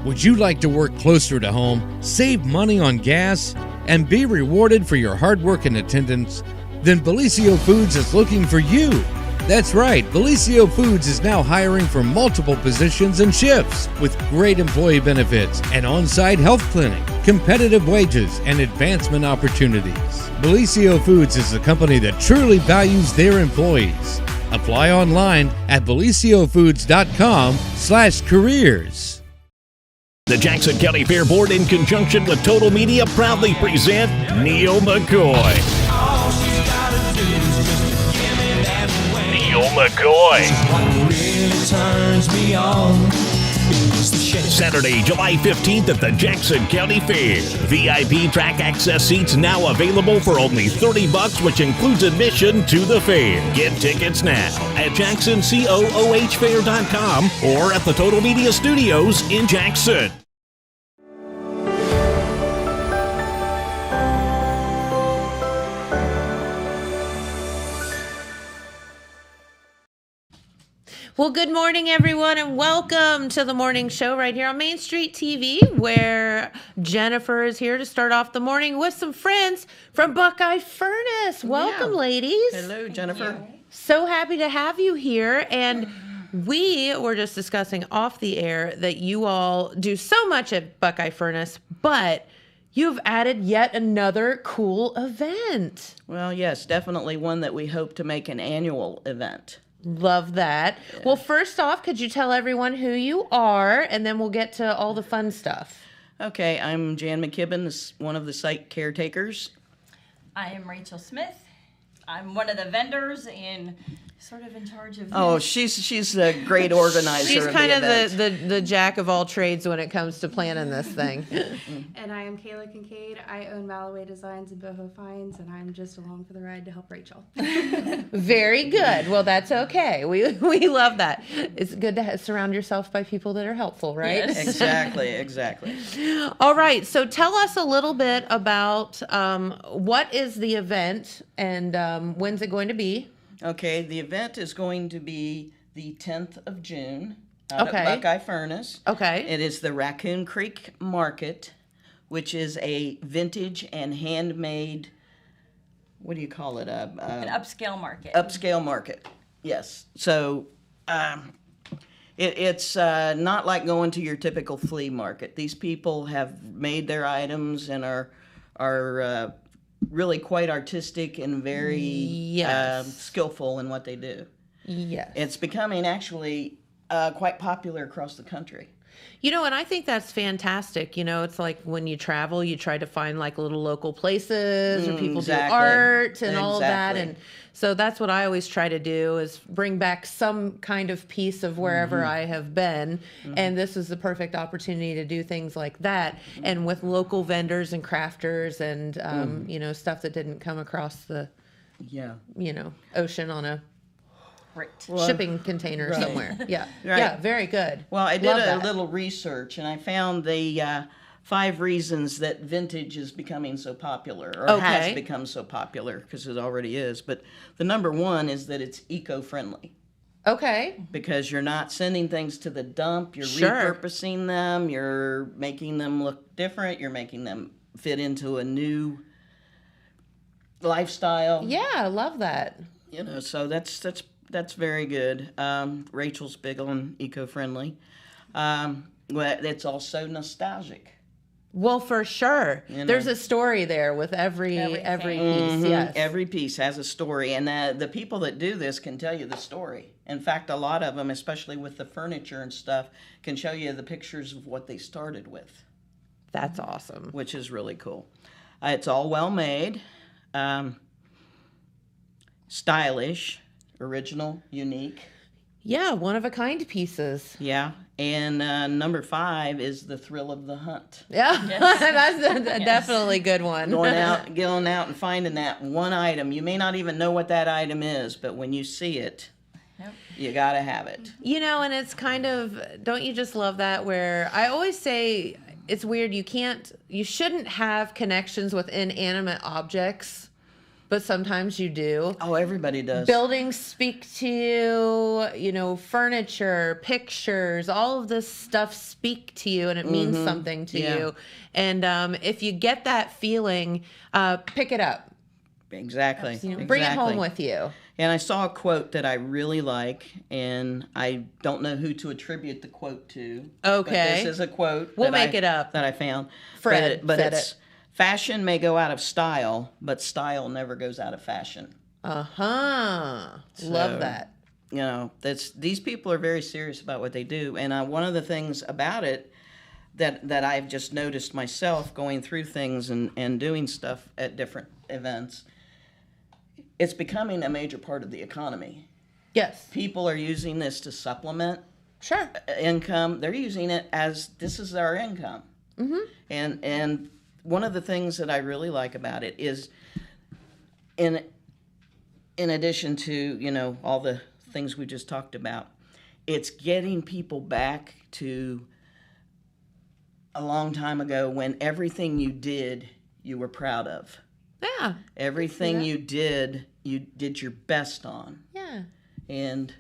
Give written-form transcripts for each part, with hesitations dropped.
Would you like to work closer to home, save money on gas, and be rewarded for your hard work and attendance? Then Bellisio Foods is looking for you. That's right, Bellisio Foods is now hiring for multiple positions and shifts with great employee benefits, an on-site health clinic, competitive wages, and advancement opportunities. Bellisio Foods is a company that truly values their employees. Apply online at BellisioFoods.com/careers. The Jackson County Fair Board, in conjunction with Total Media, proudly present Neil McCoy. Neil McCoy. Saturday, July 15th at the Jackson County Fair. VIP track access seats now available for only $30, which includes admission to the fair. Get tickets now at JacksonCooHfair.com or at the Total Media Studios in Jackson. Well, good morning, everyone, and welcome to the morning show right here on Main Street TV, where Jennifer is here to start off the morning with some friends from Buckeye Furnace. Welcome, ladies. Hello, Jennifer. So happy to have you here. And we were just discussing off the air that you all do so much at Buckeye Furnace, but you've added yet another cool event. Well, yes, definitely one that we hope to make an annual event. Love that. Yeah. Well, first off, could you tell everyone who you are, and then we'll get to all the fun stuff. Okay, I'm Jan McKibben, one of the site caretakers. I am Rachel Smith. I'm one of the vendors and sort of in charge of this. Oh, she's a great organizer. She's kind of the the jack of all trades when it comes to planning this thing. And I am Kayla Kincaid. I own Malloway Designs and Boho Finds, and I'm just along for the ride to help Rachel. Very good. Well, that's okay. We love that. It's good to surround yourself by people that are helpful, right? Yes. Exactly. All right. So tell us a little bit about what is the event and when's it going to be? Okay, the event is going to be the 10th of June at Buckeye Furnace. Okay. It is the Racoon Creek Market, which is a vintage and handmade, what do you call it? An upscale market. Upscale market, yes. So it's not like going to your typical flea market. These people have made their items and are really quite artistic and very skillful in what they do. Yes. It's becoming actually quite popular across the country. You know, and I think that's fantastic. You know, it's like when you travel, you try to find like little local places or people do art and all of that. And so that's what I always try to do is bring back some kind of piece of wherever I have been. And this is the perfect opportunity to do things like that. And with local vendors and crafters and, you know, stuff that didn't come across the, you know, ocean on a shipping container somewhere. Yeah. Right. Yeah. Very good. Well, I did a little research and I found the 5 reasons that vintage is becoming so popular or has become so popular, because it already is. But the number 1 is that it's eco-friendly. Okay. Because you're not sending things to the dump, you're repurposing them, you're making them look different, you're making them fit into a new lifestyle. Yeah, I love that. You know, so that's very good. Rachel's big on eco-friendly. It's also nostalgic. Well, for sure. You know, there's a story there with every piece. Yes. Every piece has a story, and the people that do this can tell you the story. In fact, a lot of them, especially with the furniture and stuff, can show you the pictures of what they started with. That's awesome. Which is really cool. It's all well made, stylish, original, unique. Yeah, one-of-a-kind pieces. Yeah, and number 5 is the thrill of the hunt. Yeah, that's a definitely good one. Going out and finding that one item. You may not even know what that item is, but when you see it, you got to have it. You know, and it's kind of, don't you just love that, where I always say it's weird, you shouldn't have connections with inanimate objects, but sometimes you do. Oh, everybody does. Buildings speak to you, furniture, pictures, all of this stuff speak to you, and it means something to you. And if you get that feeling, pick it up. Exactly. Bring it home with you. And I saw a quote that I really like, and I don't know who to attribute the quote to. Okay. But this is a quote. We'll make it up. That I found. Fred but said it's, it. Fashion may go out of style, but style never goes out of fashion. Love that. These people are very serious about what they do. And one of the things about it that I've just noticed myself going through things and doing stuff at different events, it's becoming a major part of the economy. Yes. People are using this to supplement Sure. income. They're using it as this is our income. And one of the things that I really like about it is in addition to, all the things we just talked about, it's getting people back to a long time ago when everything you did, you were proud of. Yeah. Everything you did your best on. Yeah. And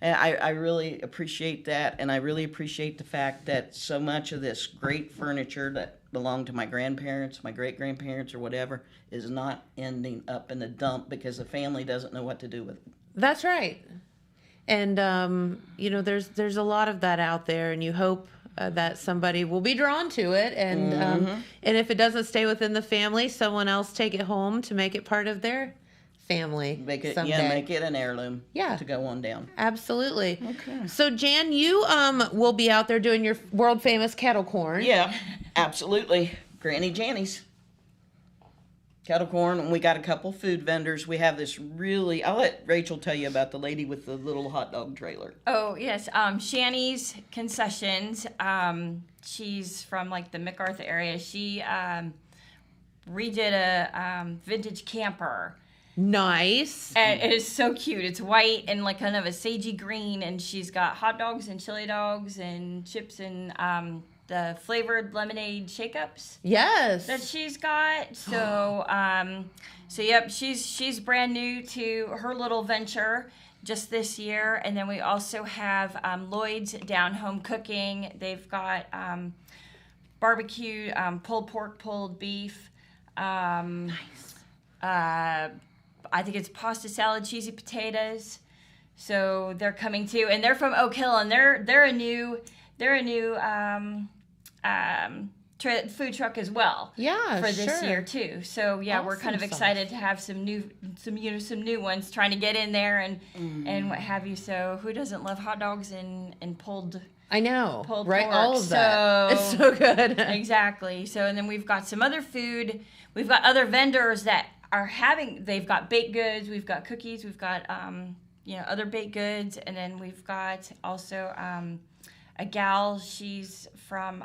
I really appreciate that, and I really appreciate the fact that so much of this great furniture that belonged to my grandparents, my great-grandparents, or whatever, is not ending up in the dump because the family doesn't know what to do with it. That's right. And, there's a lot of that out there, and you hope that somebody will be drawn to it. And and if it doesn't stay within the family, someone else take it home to make it part of their family someday. Make it an heirloom to go on down. Absolutely. Okay. So, Jan, you will be out there doing your world-famous kettle corn. Yeah, absolutely. Granny Janny's. Kettle corn, and we got a couple food vendors. We have this I'll let Rachel tell you about the lady with the little hot dog trailer. Oh, yes. Shanny's Concessions. She's from, the MacArthur area. She redid a vintage camper. Nice. And it is so cute. It's white and kind of a sagey green, and she's got hot dogs and chili dogs and chips and the flavored lemonade shake-ups. Yes. That she's got. So yep, she's brand new to her little venture just this year. And then we also have Lloyd's Down Home Cooking. They've got barbecued pulled pork, pulled beef. Nice. I think it's pasta salad, cheesy potatoes. So they're coming too, and they're from Oak Hill, and they're a new food truck as well. Yeah, for this year too. So yeah, we're kind of excited to have some new ones trying to get in there and what have you. So who doesn't love hot dogs and pulled? I know, pulled right? pork. All of that. It's so good. Exactly. So and then we've got some other food. We've got other vendors that they've got baked goods, we've got cookies, we've got other baked goods, and then we've got also a gal, she's from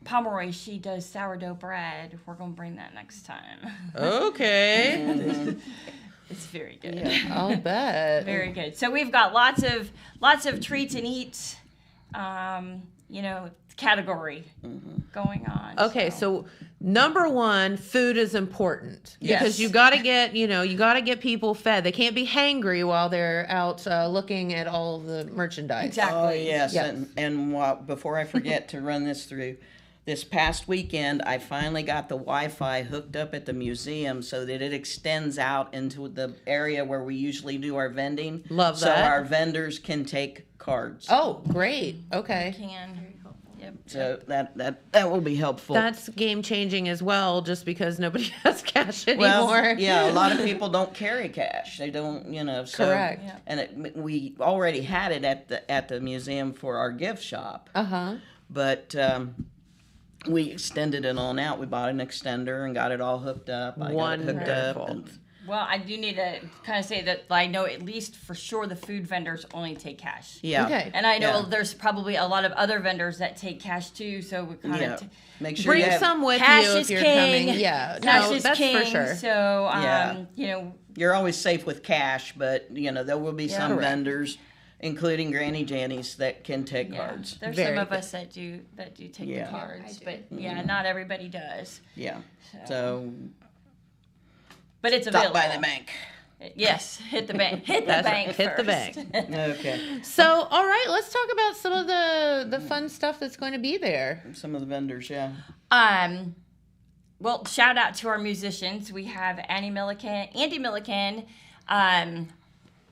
Pomeroy, she does sourdough bread. We're gonna bring that next time. Okay. It's very good. Yeah, I'll bet. Very good. So we've got lots of treats and eats category going on. Okay, so number one, food is important because you got to get people fed. They can't be hangry while they're out looking at all the merchandise. Exactly. Oh yes, and before I forget to run this through, this past weekend I finally got the Wi-Fi hooked up at the museum so that it extends out into the area where we usually do our vending. Love that. So our vendors can take cards. Oh, great. Okay. Yep. So that will be helpful. That's game changing as well, just because nobody has cash anymore. Well, yeah, a lot of people don't carry cash. They don't, So, correct. Yeah. And we already had it at the museum for our gift shop. But we extended it on out. We bought an extender and got it all hooked up. I got it hooked up. Well, I do need to kind of say that I know at least for sure the food vendors only take cash. Yeah. Okay. And I know there's probably a lot of other vendors that take cash too, so we kind of make sure bring some with you if you're coming. Yeah, cash is that's king, for sure. So you're always safe with cash, but there will be some vendors, including Granny Janny's, that can take cards. There's Very some of good. us that do take the cards, but not everybody does. Yeah. So But it's available. Stop by the bank. Yes, hit the bank. Hit the bank Hit the first. bank. Okay. So, all right, let's talk about some of the fun stuff that's going to be there. Some of the vendors, yeah. Well, shout out to our musicians. We have Andy Milliken,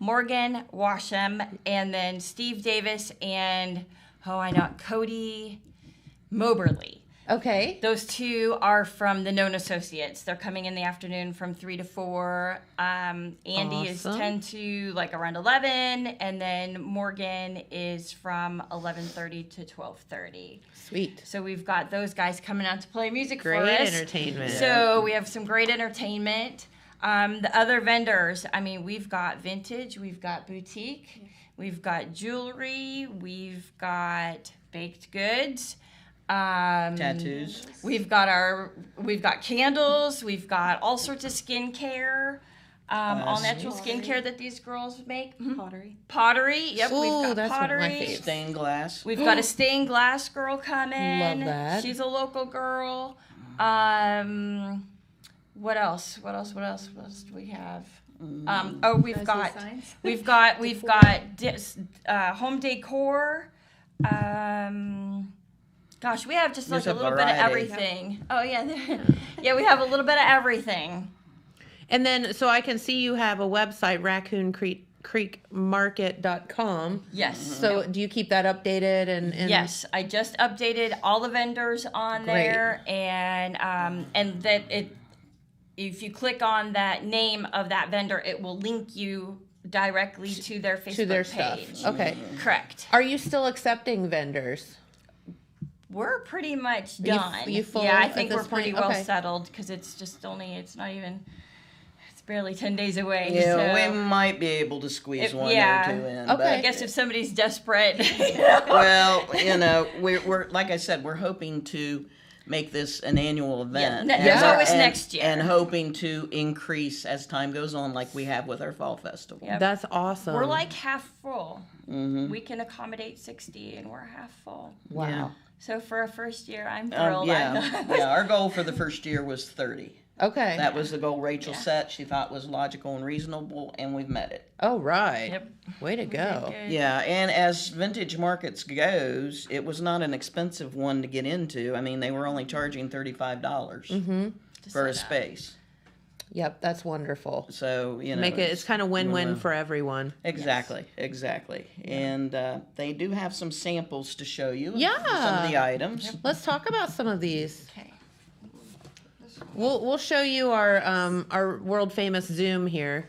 Morgan Washam, and then Steve Davis and Cody Moberly. Okay. Those two are from the Known Associates. They're coming in the afternoon from 3 to 4. Andy is 10 to like around 11, and then Morgan is from 11:30 to 12:30. Sweet. So we've got those guys coming out to play music for us. Great entertainment. So we have some great entertainment. The other vendors, I mean, we've got vintage, we've got boutique, we've got jewelry, we've got baked goods. Tattoos. We've got candles. We've got all sorts of skincare, all natural skincare that these girls make. Pottery. Yep, Ooh, we've got that's one of my pottery. faves. Stained glass. We've got a stained glass girl coming. Love that. She's a local girl. What else? What else do we have? We've got home decor. Gosh, we have just like a little bit of everything. Oh yeah, yeah, we have a little bit of everything. And then, so I can see you have a website, Racoon Creek Market.com. Yes. So do you keep that updated? And Yes, I just updated all the vendors on there, and that if you click on that name of that vendor, it will link you directly to their Facebook page. Stuff. Okay. Correct. Are you still accepting vendors? We're pretty much done. You full yeah, I at think this we're pretty point? well Okay. settled because it's barely 10 days away. Yeah, so we might be able to squeeze one or two in. Okay. I guess if somebody's desperate. Well, we're like I said, we're hoping to make this an annual event. There's always next year. And hoping to increase as time goes on, like we have with our fall festival. Yep. That's awesome. We're like half full. Mm-hmm. We can accommodate 60, and we're half full. Wow. Yeah. So for a first year, I'm thrilled. Yeah, our goal for the first year was 30. Okay. That was the goal Rachel set. She thought was logical and reasonable, and we've met it. Oh, right. Yep. Way to go. Good. Yeah, and as Vintage Markets goes, it was not an expensive one to get into. I mean, they were only charging $35 for a space. Yep, that's wonderful. So, Make it, it's kind of win-win for everyone. Exactly. And they do have some samples to show you. Yeah. Some of the items. Let's talk about some of these. Okay. We'll show you our world famous Zoom here,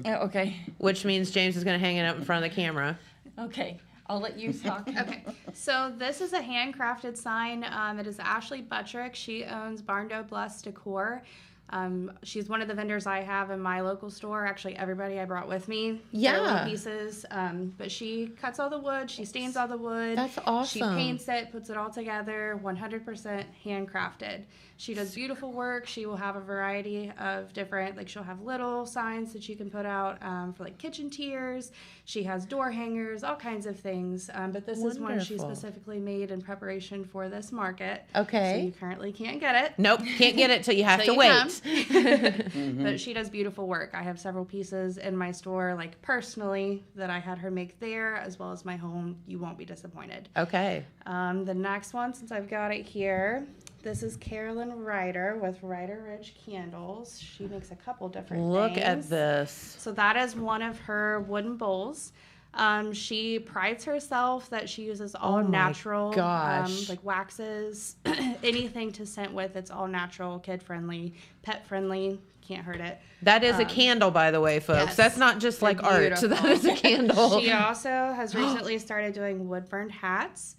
Okay. which means James is going to hang it up in front of the camera. Okay. I'll let you talk. Okay, so this is a handcrafted sign. It is Ashley Buttrick. She owns Barndo Bless Decor. She's one of the vendors I have in my local store. Actually, everybody I brought with me. Yeah. Their little pieces. But she cuts all the wood. She stains all the wood. That's awesome. She paints it, puts it all together. 100% handcrafted. She does beautiful work. She will have a variety of different, like she'll have little signs that you can put out for like kitchen tiers. She has door hangers, all kinds of things. But this is one she specifically made in preparation for this market. Okay. So you currently can't get it. Nope, can't get it till you have Till to you wait. come. But she does beautiful work. I have several pieces in my store, like personally, that I had her make there, as well as my home. You won't be disappointed. Okay. The next one, since I've got it here, this is Carolyn Ryder with Ryder Ridge Candles. She makes a couple different Look things. at this. So that is one of her wooden bowls. She prides herself that she uses all natural, like waxes, anything to scent with. It's all natural, kid friendly, pet friendly. Can't hurt it. That is a candle, by the way, folks. Yes. That's not just like art. So that is a candle. She also has recently started doing wood burned hats.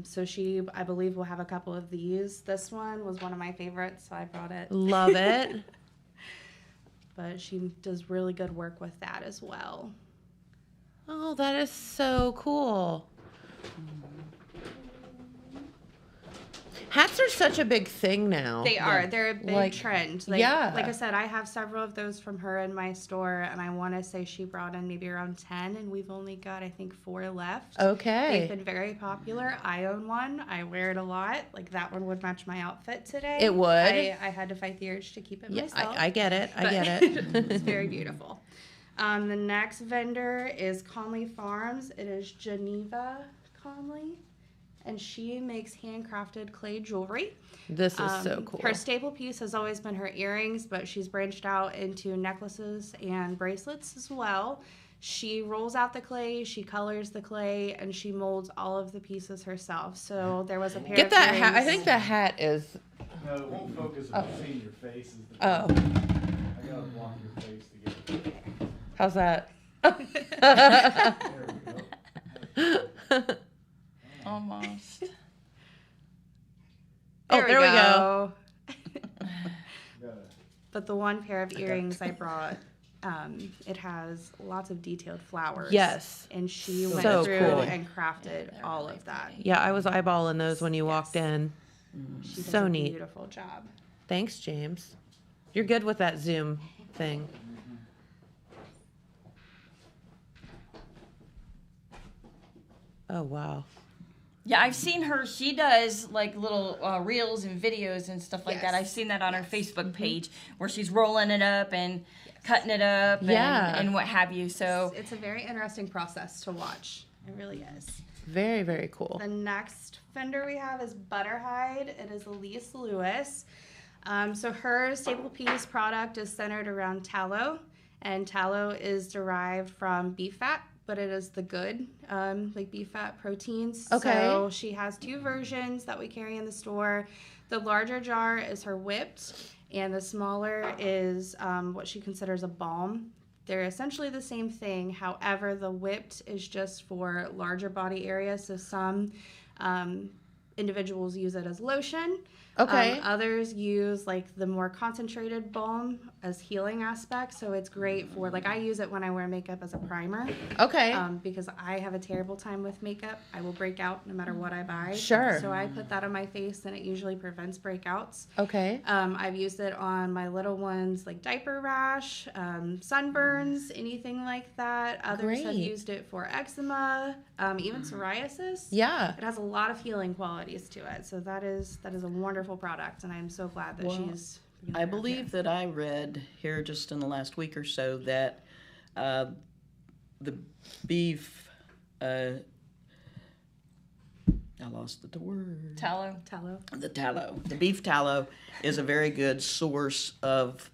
So she, I believe, will have a couple of these. This one was one of my favorites, so I brought it. Love it. But she does really good work with that as well. Oh, that is so cool. Hats Wraps are such a big thing now. They are. They're a big trend. Like I said, I have several of those from her in my store, and I want to say she brought in maybe around 10, and we've only got, I think, 4 left. Okay. They've been very popular. I own one. I wear it a lot. Like, that one would match my outfit today. It would. I had to fight the urge to keep it myself. I get it. I get it. It's very beautiful. The next vendor is Conley Farms. It is Geneva Conley, and she makes handcrafted clay jewelry. This is so cool. Her staple piece has always been her earrings, but she's branched out into necklaces and bracelets as well. She rolls out the clay, she colors the clay, and she molds all of the pieces herself. So there was a pair Get of that earrings. hat. I think the hat is... No, it won't focus on seeing your face. Is the Oh. I gotta block your face to get it. How's that? There we go. Almost. There we go. Gotta- But the one pair of earrings I brought, it has lots of detailed flowers. Yes. And she So went through cool. and crafted all of that. Yeah, I was eyeballing those when you walked in. She does So a neat. beautiful job. Thanks, James. You're good with that Zoom thing. Oh, wow. Yeah, I've seen her. She does like little reels and videos and stuff like that. Yes. I've seen that on her Facebook page where she's rolling it up and cutting it up Yeah. and what have you. So It's a very interesting process to watch. It really is. Very, very cool. The next vendor we have is Butterhide. It is Elise Lewis. So her staple piece product is centered around tallow, and tallow is derived from beef fat, but it is the good, like beef fat proteins. Okay. So she has 2 versions that we carry in the store. The larger jar is her whipped, and the smaller is what she considers a balm. They're essentially the same thing. However, the whipped is just for larger body areas. So some individuals use it as lotion. Okay. Others use like the more concentrated balm as healing aspects. So it's great for, like, I use it when I wear makeup as a primer. Okay. Because I have a terrible time with makeup. I will break out no matter what I buy. Sure. So I put that on my face, and it usually prevents breakouts. Okay. I've used it on my little ones, like diaper rash, sunburns, anything like that. Others have Great. used it for eczema, even psoriasis. Yeah. It has a lot of healing qualities to it. So that is a wonderful product, and I'm so glad that she's. I believe that I read here just in the last week or so that the beef, I lost the word. tallow. The beef tallow is a very good source of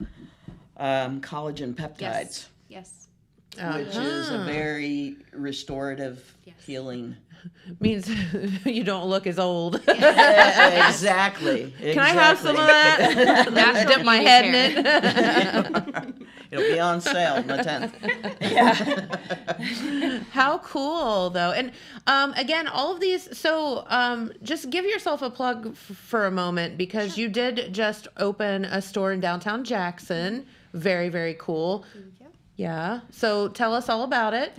collagen peptides, Yes. which is a very restorative, healing. Means you don't look as old. Exactly. Can I have some of that? Dip my head in it. It'll be on sale on the 10th. How cool, though. And again, all of these. So just give yourself a plug for a moment, because you did just open a store in downtown Jackson. Very, very cool. Thank you. Yeah. So tell us all about it.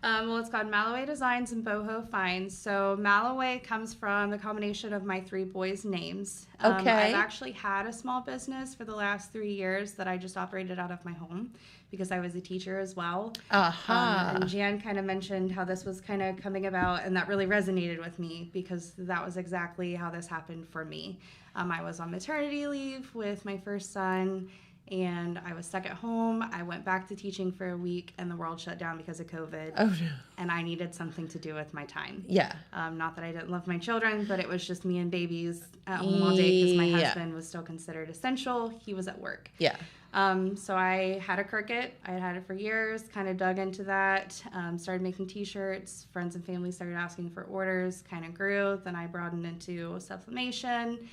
Well, it's called Malloway Designs and Boho Finds. So Malloway comes from the combination of my 3 boys' names. Okay. I've actually had a small business for the last 3 years that I just operated out of my home because I was a teacher as well. And Jan kind of mentioned how this was kind of coming about, and that really resonated with me because that was exactly how this happened for me. I was on maternity leave with my first son, and I was stuck at home. I went back to teaching for a week, and the world shut down because of COVID. Oh, no. And I needed something to do with my time. Yeah. Not that I didn't love my children, but it was just me and babies at home all day because my husband was still considered essential. He was at work. Yeah. So I had a Cricut. I had had it for years, kind of dug into that, started making t-shirts. Friends and family started asking for orders, kind of grew. Then I broadened into sublimation.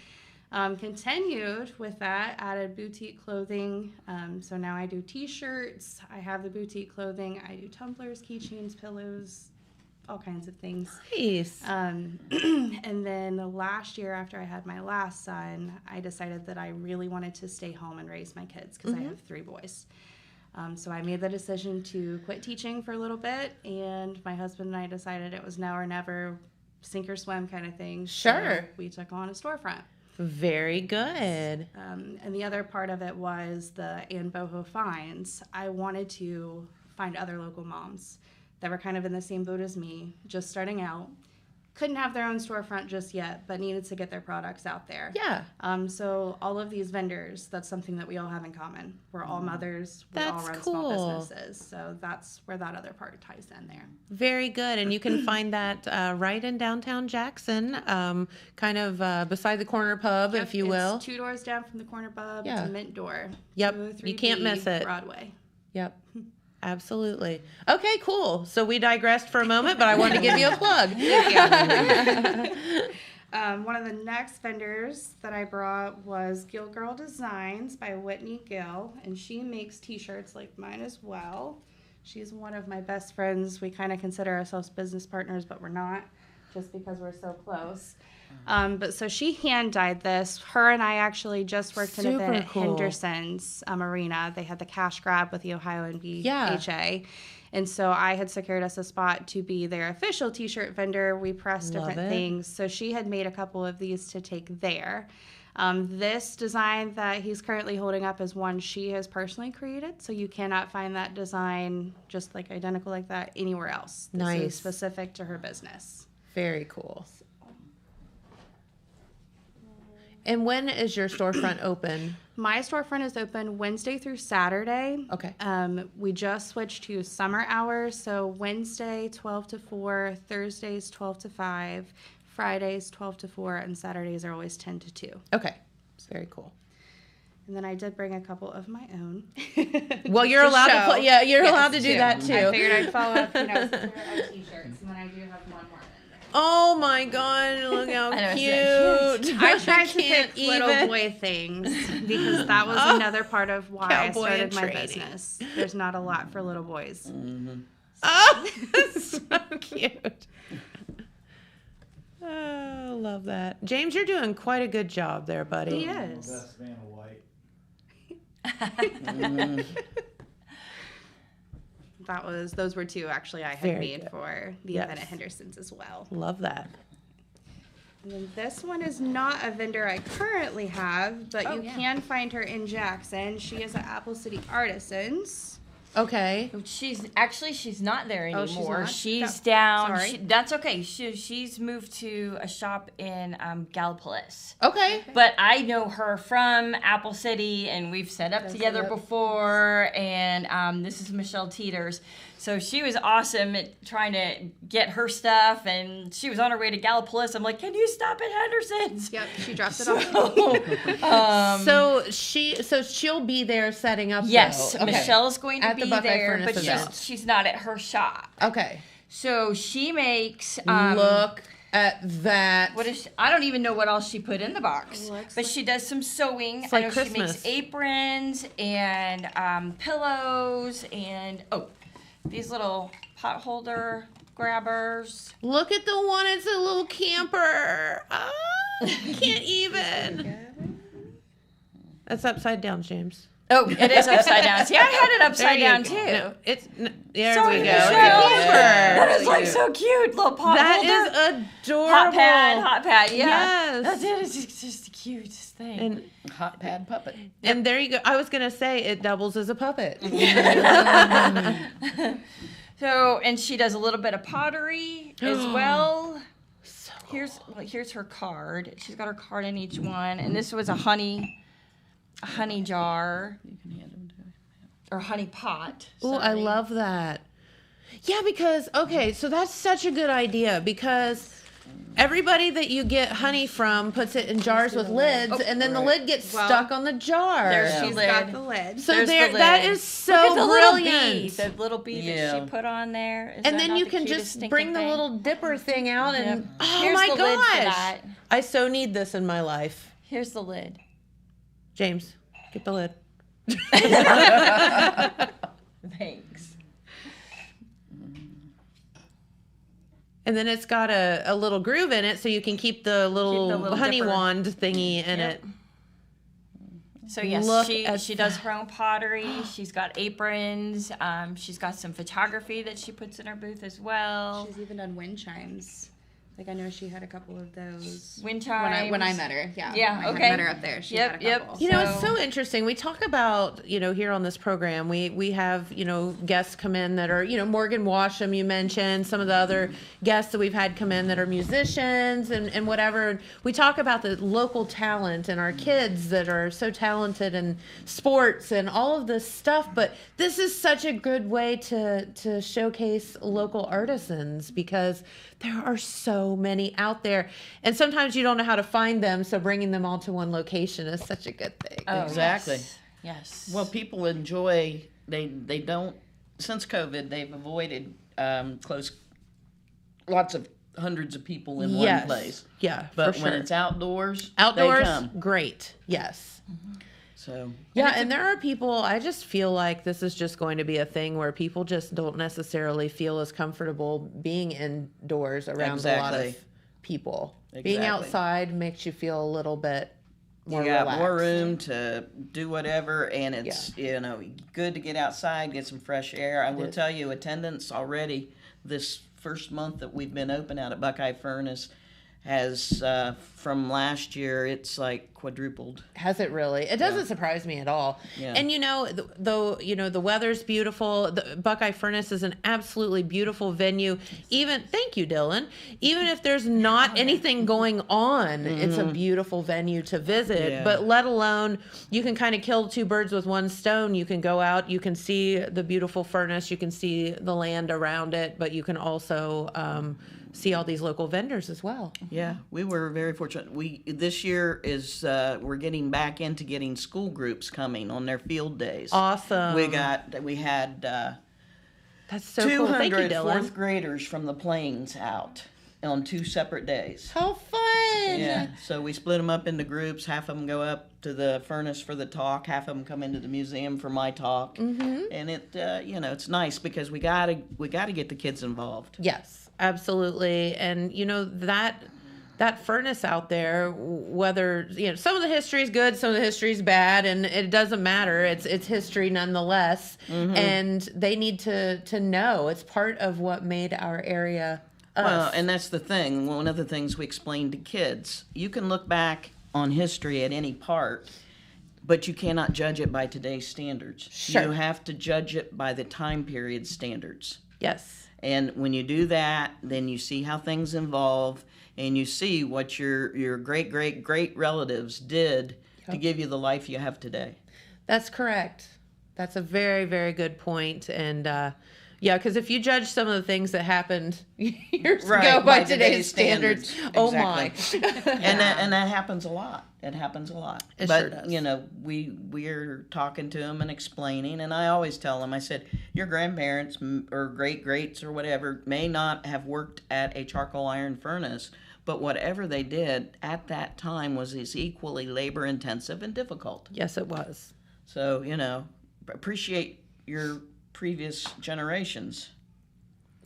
Continued with that, added boutique clothing. So now I do t-shirts. I have the boutique clothing. I do tumblers, keychains, pillows, all kinds of things. Nice. And then last year, after I had my last son, I decided that I really wanted to stay home and raise my kids because I have 3 boys. So I made the decision to quit teaching for a little bit, and my husband and I decided it was now or never. sink or swim kind of thing. Sure. So we took on a storefront. Very good. And the other part of it was the Ann Boho finds. I wanted to find other local moms that were kind of in the same boat as me, just starting out. Couldn't have their own storefront just yet, but needed to get their products out there. Yeah. So all of these vendors, that's something that we all have in common. We're all mothers. We all That's run cool. small businesses. So that's where that other part ties in there. Very good. And you can find that right in downtown Jackson, kind of beside the corner pub, if you will. It's 2 doors down from the corner pub. Yeah. It's a mint door. Yep. 203B You can't miss it. Broadway. Yep. Absolutely. Okay, cool. So we digressed for a moment, but I wanted to give you a plug. One of the next vendors that I brought was Gill Girl Designs by Whitney Gill, and she makes t-shirts like mine as well. She's one of my best friends. We kind of consider ourselves business partners, but we're not, just because we're so close. But so she hand dyed this. Her and I actually just worked an event at Henderson's Arena. They had the cash grab with the Ohio NBHA. And so I had secured us a spot to be their official t-shirt vendor. We pressed different things. So she had made a couple of these to take there. This design that he's currently holding up is one she has personally created. So you cannot find that design just like identical like that anywhere else. This is specific to her business. Very cool. And when is your storefront open? My storefront is open Wednesday through Saturday. Okay. We just switched to summer hours, so Wednesday 12 to 4, Thursdays 12 to 5, Fridays 12 to 4, and Saturdays are always 10 to 2. Okay. Very cool. And then I did bring a couple of my own. Well, you're allowed to play. Yeah, you're allowed to do that too. I figured I'd follow up, since they're t-shirts, and then I do have one more. Oh my God! Look how cute! I tried to pick little boy things because that was another part of why I started my business. There's not a lot for little boys. Mm-hmm. Oh, that's so cute. Oh, love that. James, you're doing quite a good job there, buddy. He is. Best Vanna White. Those were two actually I had made for the event at Henderson's as well. Love that. And then this one is not a vendor I currently have, but you can find her in Jackson. She is at Apple City Artisans. Okay. She's not there anymore. She's down. Sorry. That's okay. She's moved to a shop in Gallipolis. Okay. But I know her from Apple City, and we've set up together before. And this is Michelle Teeters. So she was awesome at trying to get her stuff, and she was on her way to Gallipolis. I'm like, can you stop at Henderson's? Yep, she dropped it off. So she'll be there setting up. Yes, though. Okay. Michelle's going to at be the Buckeye there, Furnace but event. she's not at her shop. Okay. So she makes. Look at that. What is? I don't even know what else she put in the box, but she does some sewing. It's like I know Christmas. she makes aprons and pillows and these little pot holder grabbers. Look at the one. It's a little camper. Can't even. That's upside down, James. Oh, it is upside down. See, I had it upside down too. No, there Sorry, we go. Michelle. That is like so cute, little pot holder. That is adorable. Hot pad, yeah. Yes. That's it. It's just the cutest thing. And Hot pad puppet. And there you go. I was going to say it doubles as a puppet. So, and she does a little bit of pottery as well. So here's her card. She's got her card in each one, and this was a honey jar. You can hand them to her. Or honey pot. Oh, I love that. Yeah, because so that's such a good idea because everybody that you get honey from puts it in jars with lids, and then the lid gets stuck on the jar. She's got the lid. So that is so brilliant. The little bee that she put on there. And then you can just bring the little dipper thing out and Here's my the lid for gosh. that. I so need this in my life. Here's the lid. James, get the lid. Thanks. And then it's got a little groove in it so you can keep the little honey dipper. wand thingy in it. So yes, she does her own pottery. She's got aprons. She's got some photography that she puts in her booth as well. She's even done wind chimes. Like I know she had a couple of those Wind when I met her. Yeah. Yeah. When Okay. I met her up there. She had a couple. You know, it's so interesting. We talk about, here on this program, we have, guests come in that are, Morgan Washam, you mentioned, some of the other guests that we've had come in that are musicians and whatever. And we talk about the local talent and our kids that are so talented in sports and all of this stuff. But this is such a good way to showcase local artisans because there are so many out there. And sometimes you don't know how to find them. So bringing them all to one location is such a good thing. Oh, Exactly. Yes. Well, people enjoy, they don't, since COVID, they've avoided lots of hundreds of people in one place. Yeah, But for when sure. it's outdoors, Outdoors, they come. great. Yes. So, Yeah, and there are people, I just feel like this is just going to be a thing where people just don't necessarily feel as comfortable being indoors around a lot of Exactly. people. Being Exactly. outside makes you feel a little bit more you got relaxed. more room to do whatever, and it's good to get outside, get some fresh air. I will tell you, attendance already this first month that we've been open out at Buckeye Furnace has from last year it's like quadrupled. Has it really? It doesn't surprise me at all. Yeah. And though the weather's beautiful, the Buckeye Furnace is an absolutely beautiful venue. Thank you, Dylan. Even if there's not anything going on, it's a beautiful venue to visit. Yeah. But let alone, you can kind of kill two birds with one stone. You can go out, you can see the beautiful furnace, you can see the land around it, but you can also see all these local vendors as well. Yeah, we were very fortunate. This year is we're getting back into getting school groups coming on their field days. Awesome. We had That's so cool. Thank you, 200 Dylan. fourth graders from the Plains out on 2 separate days. How fun! Yeah, so we split them up into groups. Half of them go up to the furnace for the talk. Half of them come into the museum for my talk. Mm-hmm. And it, it's nice because we gotta get the kids involved. Yes, absolutely. And that furnace out there, whether some of the history is good, some of the history is bad, and it doesn't matter. It's history nonetheless, and they need to know it's part of what made our area us. Well, and that's the thing. One of the things we explain to kids, you can look back on history at any part, but you cannot judge it by today's standards. Sure. You have to judge it by the time period standards. Yes. And when you do that, then you see how things evolve, and you see what your great relatives did to give you the life you have today. That's correct. That's a very, very good point. And because if you judge some of the things that happened years ago by today's standards, oh my. And that happens a lot. It happens a lot. It but sure does. we're talking to them and explaining, and I always tell them, I said, your grandparents or greats or whatever may not have worked at a charcoal iron furnace, but whatever they did at that time was as equally labor intensive and difficult. Yes, it was. So, appreciate your previous generations.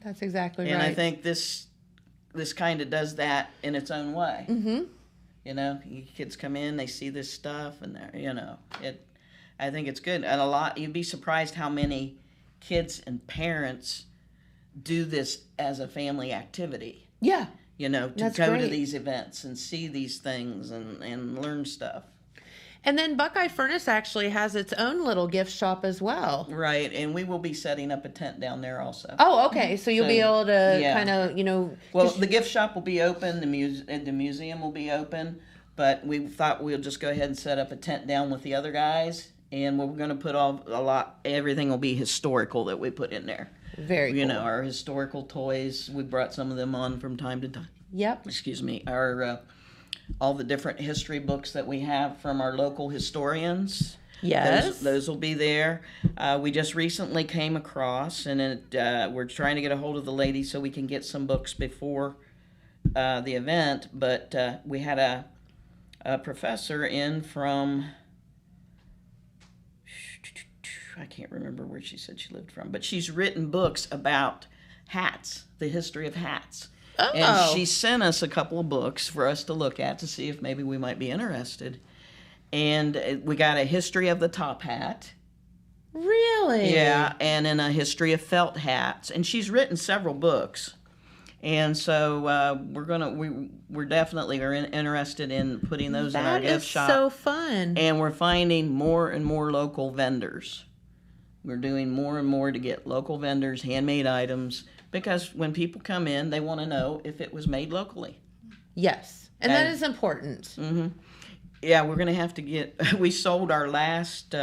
That's exactly right. And I think this kind of does that in its own way. Mm-hmm. Kids come in, they see this stuff, and I think it's good. And you'd be surprised how many kids and parents do this as a family activity. Yeah. To That's go to great. these events and see these things and learn stuff. And then Buckeye Furnace actually has its own little gift shop as well. Right, and we will be setting up a tent down there also. Oh, okay. So you'll be able to yeah. kind of, Well, the gift shop will be open, the museum will be open, but we thought we'll just go ahead and set up a tent down with the other guys, and we're going to put everything will be historical that we put in there. Very cool. Our historical toys, we brought some of them on from time to time. Yep. Excuse me. Our all the different history books that we have from our local historians. Yes. Those will be there. We just recently came across, and we're trying to get a hold of the lady so we can get some books before the event. But we had a professor in from, I can't remember where she said she lived from, but she's written books about hats, the history of hats. Oh. And she sent us a couple of books for us to look at to see if maybe we might be interested. And we got a history of the top hat. Really? Yeah, and then a history of felt hats. And she's written several books. And so we're definitely interested in putting those in our gift shop. That is so fun. And we're finding more and more local vendors. We're doing more and more to get local vendors, handmade items, because when people come in, they want to know if it was made locally. Yes, and that is important. Mm-hmm. Yeah, we're going to have to get... We sold our last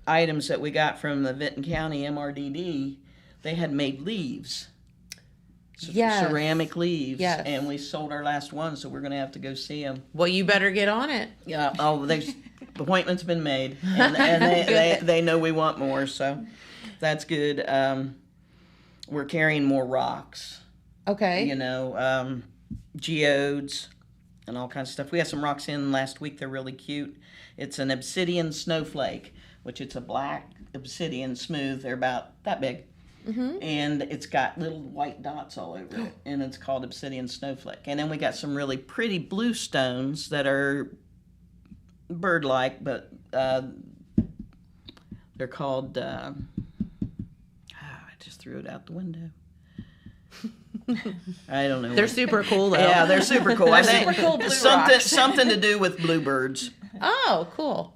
items that we got from the Vinton County MRDD. They had made leaves. Yes. Ceramic leaves. Yes. And we sold our last one, so we're going to have to go see them. Well, you better get on it. Yeah. Oh, the appointment's been made, and they know we want more, so that's good. We're carrying more rocks. Okay. You know, geodes and all kinds of stuff. We had some rocks in last week. They're really cute. It's an obsidian snowflake, which it's a black obsidian smooth. They're about that big. Mm-hmm. And it's got little white dots all over it, and it's called obsidian snowflake. And then we got some really pretty blue stones that are bird-like, but they're called, I just threw it out the window. I don't know. They're super cool, though. Yeah, they're super cool. They're super cool blue rocks. Something to do with bluebirds. Oh, cool.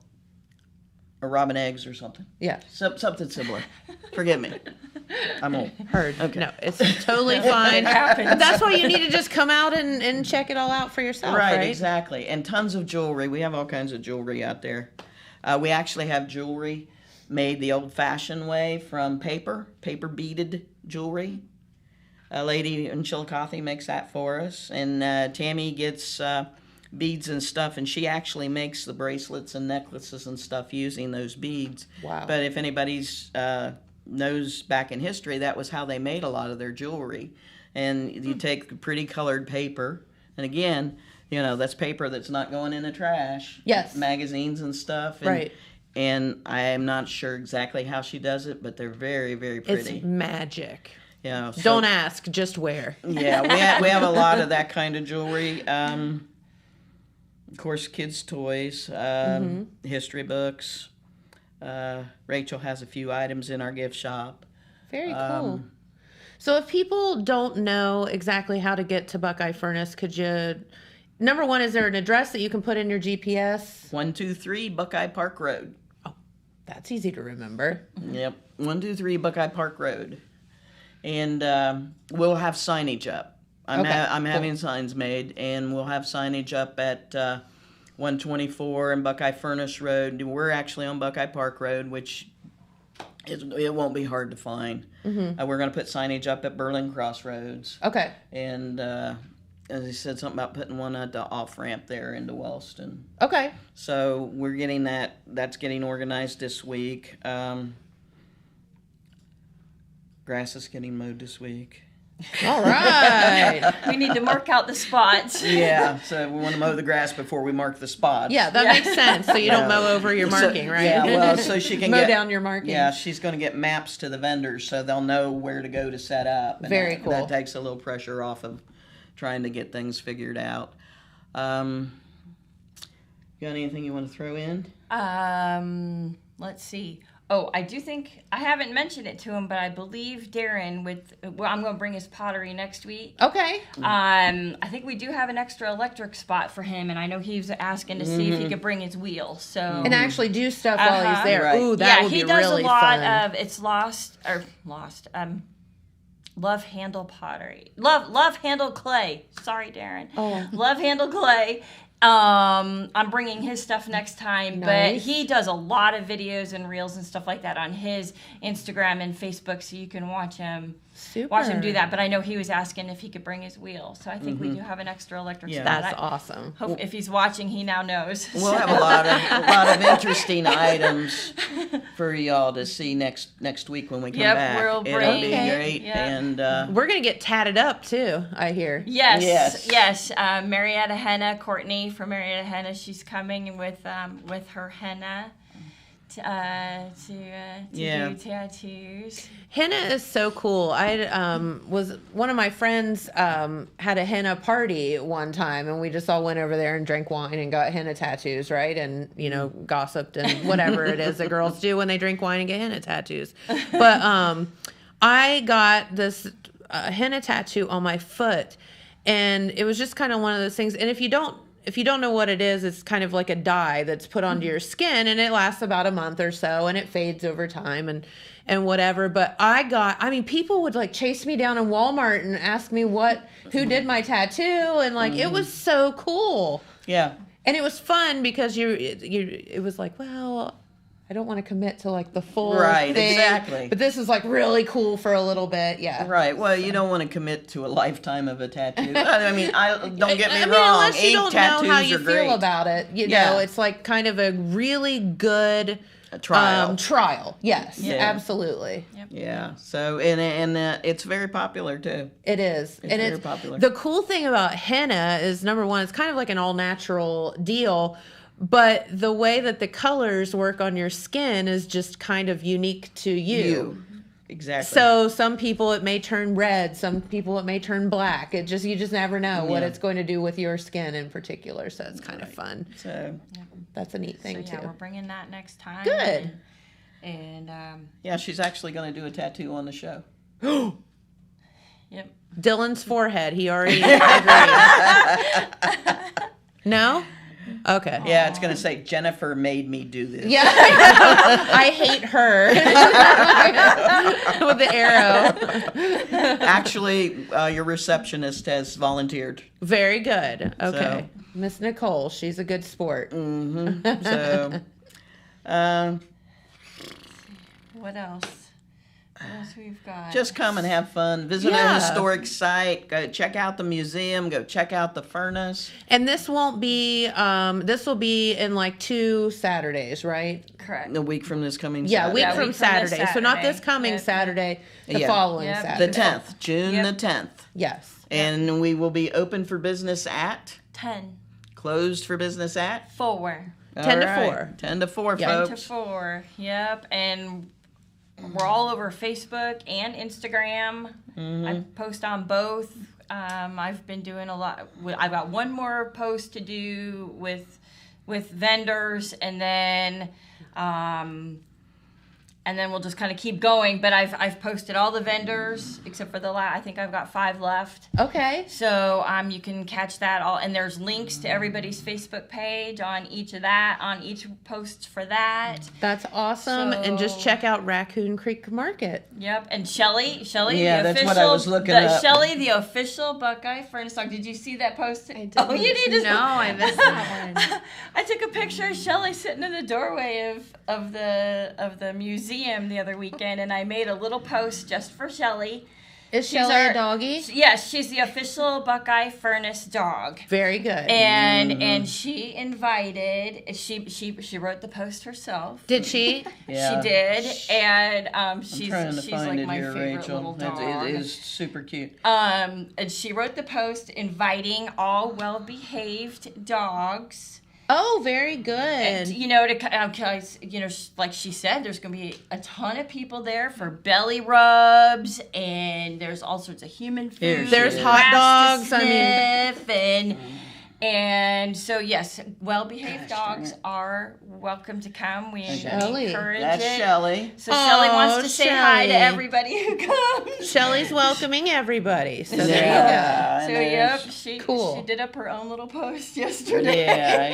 Or robin eggs or something. Yeah. Something similar. Forgive me. I'm old. Heard. Okay. No, it's totally fine. It happens. But that's why you need to just come out and check it all out for yourself, right? Exactly. And tons of jewelry. We have all kinds of jewelry out there. We actually have jewelry made the old-fashioned way from paper beaded jewelry. A lady in Chillicothe makes that for us. And Tammy gets beads and stuff, and she actually makes the bracelets and necklaces and stuff using those beads. Wow. But if anybody's knows back in history, that was how they made a lot of their jewelry. And you take pretty colored paper, and again, you know, that's paper that's not going in the trash. Yes. Magazines and stuff. And, Right. And I am not sure exactly how she does it, but they're very, very pretty. It's magic. You know, so, Don't ask, just wear. Yeah, we have a lot of that kind of jewelry. Of course, kids' toys, history books. Rachel has a few items in our gift shop. Very cool. So if people don't know exactly how to get to Buckeye Furnace, could you... Number one, is there an address that you can put in your GPS? 123 Buckeye Park Road. Oh, that's easy to remember. Yep, 123 Buckeye Park Road. And we'll have signage up. I'm having signs made, and we'll have signage up at 124 and Buckeye Furnace Road. We're actually on Buckeye Park Road, which it won't be hard to find. Mm-hmm. We're going to put signage up at Berlin Crossroads. Okay. And as I said, something about putting one at the off-ramp there into Wellston. Okay. So we're getting that's getting organized this week. Grass is getting mowed this week. All right. We need to mark out the spots. Yeah, so we want to mow the grass before we mark the spots. Yeah, that makes sense. So you don't mow over your marking, right? Yeah, well, so she can mow down your marking. Yeah, she's going to get maps to the vendors so they'll know where to go to set up. And Very cool. That takes a little pressure off of trying to get things figured out. You got anything you want to throw in? Let's see. Oh, I do think, I haven't mentioned it to him, but I believe Darren I'm going to bring his pottery next week. Okay. I think we do have an extra electric spot for him, and I know he was asking to see if he could bring his wheel, so. And actually do stuff while he's there. Right. Ooh, that would be really fun. Yeah, he does a lot of, it's lost, love handle pottery. Love handle clay. Sorry, Darren. Oh. Love handle clay. I'm bringing his stuff next time, but he does a lot of videos and reels and stuff like that on his Instagram and Facebook, so you can watch him do that. But I know he was asking if he could bring his wheel, so I think we do have an extra electric spot. That's awesome. Hope if he's watching, he now knows. We'll have a lot of interesting items for y'all to see next week when we come back. We'll It'll bring. be great, and we're gonna get tatted up too, I hear. Yes. Marietta Henna, Courtney from Marietta Henna, she's coming with her henna to do tattoos. Henna is so cool. I was one of my friends had a henna party one time, and we just all went over there and drank wine and got henna tattoos, right? And gossiped and whatever it is that girls do when they drink wine and get henna tattoos. But I got this henna tattoo on my foot, and it was just kind of one of those things. And if you don't know what it is, it's kind of like a dye that's put onto your skin, and it lasts about a month or so, and it fades over time and whatever. But people would like chase me down in Walmart and ask me who did my tattoo, and like it was so cool. Yeah. And it was fun because it was like, well, I don't want to commit to like the full right, thing, exactly. But this is like really cool for a little bit, yeah. Right. Well, you don't want to commit to a lifetime of a tattoo. I mean, don't get me wrong. Unless you Ink don't tattoos know how you are great. feel about it, you know, it's like kind of a really good trial. Yes, absolutely. Yep. Yeah. So and it's very popular too. It is. It's very popular. The cool thing about henna is, number one, it's kind of like an all natural deal. But the way that the colors work on your skin is just kind of unique to you. Exactly. So some people it may turn red, some people it may turn black. You just never know what it's going to do with your skin in particular. So it's kind of fun. So that's a neat thing too. We're bringing that next time. Good. And she's actually going to do a tattoo on the show. Yep. Dylan's forehead. He already agreed. No? Okay. Yeah, it's going to say, Jennifer made me do this. Yeah, I hate her. With the arrow. Actually, your receptionist has volunteered. Very good. Okay. Miss Nicole, she's a good sport. Mm-hmm. So, what else? What else we've got? Just come and have fun. Visit a historic site. Go check out the museum. Go check out the furnace. And this won't be. This will be in like 2 Saturdays, right? Correct. A week from this coming. Yeah, Saturday. week from Saturday. So not this coming Saturday. The following Saturday. The 10th, June the 10th. Yes. And we will be open for business at 10. Closed for business at 4. 10 to 4. 10 to 4, 10 folks. to 4. Yep. And we're all over Facebook and Instagram. I post on both. I've been doing a lot. I've got one more post to do with vendors, and then we'll just kind of keep going. But I've posted all the vendors except for I think I've got 5 left. Okay. So you can catch that all, and there's links to everybody's Facebook page on each post for that. That's awesome. And just check out Racoon Creek Market. Yep, and Shelly, Yeah, the that's official, what I was looking up. Shelly, the official Buckeye Furnace dog. Did you see that post? I didn't. Oh, you did. No, I missed that one. I took a picture of Shelly sitting in the doorway of the museum the other weekend, and I made a little post just for Shelly. Is Shelly a doggy? Yes, she's the official Buckeye Furnace dog. Very good. And she invited. She wrote the post herself. Did she? Yeah. She did, and she's find like it my here, favorite Rachel. little dog. It is super cute. And she wrote the post inviting all well-behaved dogs. Oh, very good. And, like she said, there's going to be a ton of people there for belly rubs, and there's all sorts of human food. There's hot dogs. And so, yes, well-behaved dogs are welcome to come. We encourage That's it. Shelly. So Shelly wants to say hi to everybody who comes. Shelly's welcoming everybody. So there you go. So she did up her own little post yesterday.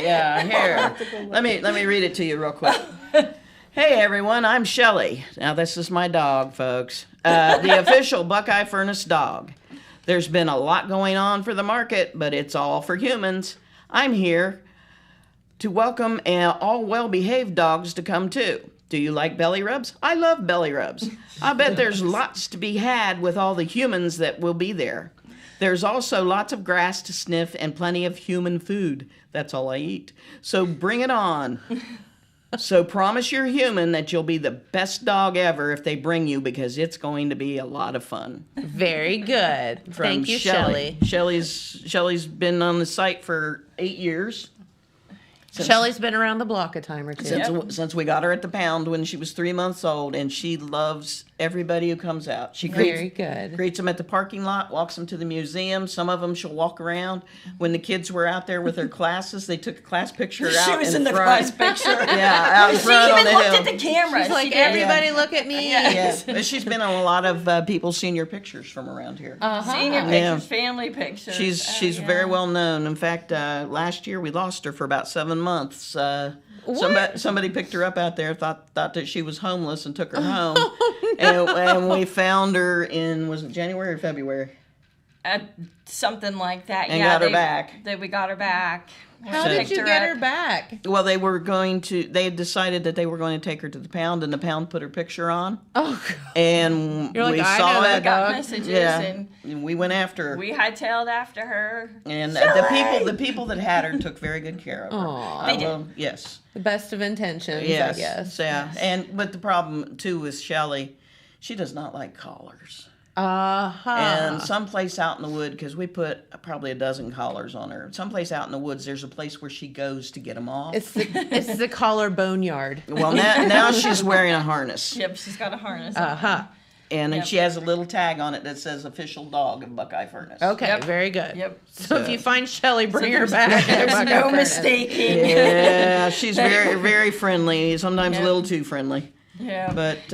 Yeah. Here, let me read it to you real quick. Hey everyone, I'm Shelly. Now this is my dog, folks. The official Buckeye Furnace dog. There's been a lot going on for the market, but it's all for humans. I'm here to welcome all well-behaved dogs to come too. Do you like belly rubs? I love belly rubs. I bet there's lots to be had with all the humans that will be there. There's also lots of grass to sniff and plenty of human food. That's all I eat. So bring it on. So promise your human that you'll be the best dog ever if they bring you, because it's going to be a lot of fun. Very good. Thank you, Shelly. Shelly's been on the site for 8 years. Shelly's been around the block a time or two. Since we got her at the pound when she was 3 months old, and she loves everybody who comes out. She Very good. greets them at the parking lot, walks them to the museum. Some of them she'll walk around. When the kids were out there with their classes, they took a class picture out She was in the front. class picture. Yeah, out in She front on even the looked hill. at the camera. It's like, She did. everybody look at me. Yeah, but she's been on a lot of people's senior pictures from around here. Senior pictures, Yeah. family pictures. She's Yeah. very well known. In fact, last year we lost her for about 7 months. Somebody picked her up out there, thought that she was homeless, and took her home. And we found her in, was it January or February? Something like that. And yeah, got her back. We got her back. How did you get her back? Well, they had decided that they were going to take her to the pound, and the pound put her picture on. Oh, God. And You're like, we I saw know that it. Got messages And we went after her. we hightailed after her. And the people that had her took very good care of her. Aw. They did. Yes. The best of intentions, Yes. I guess. Yeah. But the problem too with Shelley, she does not like collars. Uh-huh. And someplace out in the wood, because we put probably a dozen collars on her. Someplace out in the woods, there's a place where she goes to get them off. It's the collar boneyard. Well, now she's wearing a harness. Yep, she's got a harness. Uh-huh. And Yep. she has a little tag on it that says official dog of Buckeye Furnace. Okay, Yep. very good. Yep. So if you find Shelly, bring her there's- back. There's Buckeye no Furnace. mistaking. Yeah, she's very, very friendly. Sometimes Yep. a little too friendly. Yeah. But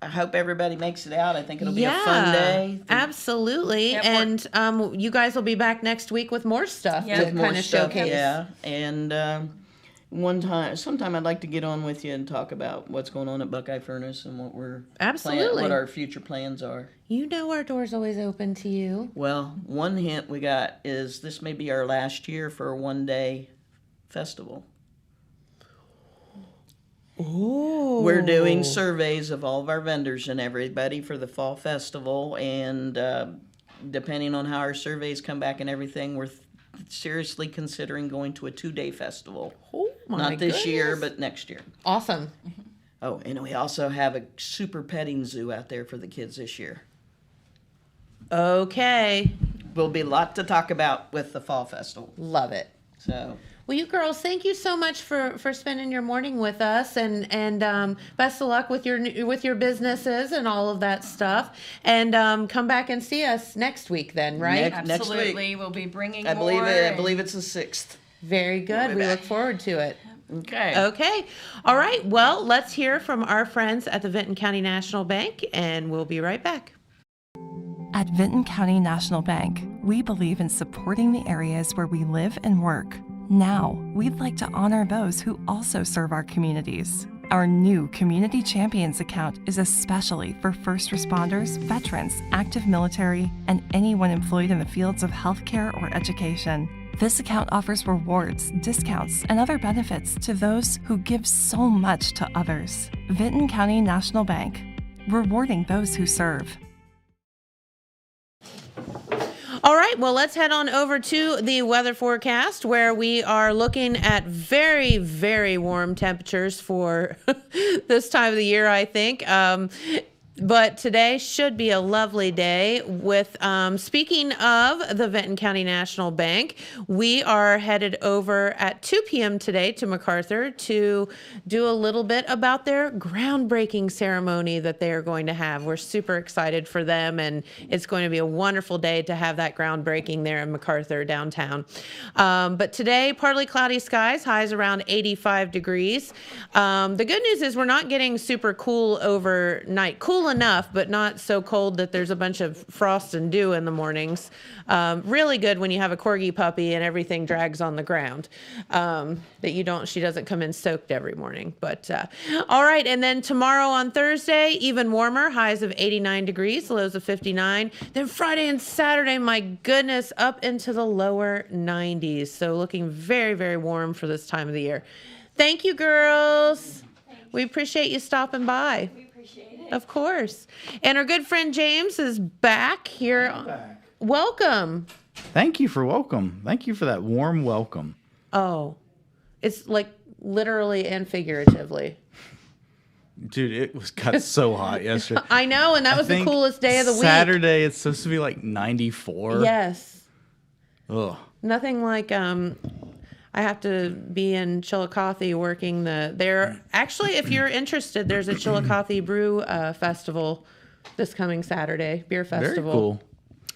I hope everybody makes it out. I think it'll be a fun day. Absolutely. Yep, And you guys will be back next week with more stuff Yeah. to With More kind of stuff, showcase. Yeah, and sometime I'd like to get on with you and talk about what's going on at Buckeye Furnace and what we're Absolutely. what our future plans are. You know our door's always open to you. Well, one hint we got is this may be our last year for a one-day festival. Ooh. We're doing surveys of all of our vendors and everybody for the fall festival, and depending on how our surveys come back and everything, we're seriously considering going to a 2-day festival. Oh, my Not this year, goodness. but next year. Awesome. Oh, and we also have a super petting zoo out there for the kids this year. Okay. Will be a lot to talk about with the fall festival. Love it. So, Well, you girls, thank you so much for spending your morning with us, and best of luck with your businesses and all of that stuff. And come back and see us next week, then, right? Next Absolutely. week. We'll be bringing I more. believe it's the 6th. Very good. We look forward to it. Okay. Okay. All right. Well, let's hear from our friends at the Vinton County National Bank, and we'll be right back. At Vinton County National Bank, we believe in supporting the areas where we live and work. Now, we'd like to honor those who also serve our communities. Our new Community Champions account is especially for first responders, veterans, active military, and anyone employed in the fields of healthcare or education. This account offers rewards, discounts, and other benefits to those who give so much to others. Vinton County National Bank, rewarding those who serve. All right, well, let's head on over to the weather forecast, where we are looking at very, very warm temperatures for this time of the year, I think. But today should be a lovely day. With speaking of the Vinton County National Bank, we are headed over at 2 p.m. today to MacArthur to do a little bit about their groundbreaking ceremony that they are going to have. We're super excited for them, and it's going to be a wonderful day to have that groundbreaking there in MacArthur downtown. But today, partly cloudy skies, highs around 85 degrees. The good news is we're not getting super cool overnight. Cool enough, but not so cold that there's a bunch of frost and dew in the mornings. Really good when you have a corgi puppy and everything drags on the ground. She doesn't come in soaked every morning. But all right, and then tomorrow on Thursday, even warmer, highs of 89 degrees, lows of 59. Then Friday and Saturday, my goodness, up into the lower 90s. So looking very, very warm for this time of the year. Thank you, girls. We appreciate you stopping by. Of course. And our good friend James is back here. Back. Welcome. Thank you for welcome. Thank you for that warm welcome. Oh, it's like literally and figuratively. Dude, it got so hot yesterday. I know, and that was the think coolest day of the week. Saturday, it's supposed to be like 94. Yes. Ugh. Nothing like I have to be in Chillicothe working there. Actually, if you're interested, there's a Chillicothe Brew Festival this coming Saturday, beer festival. Very cool.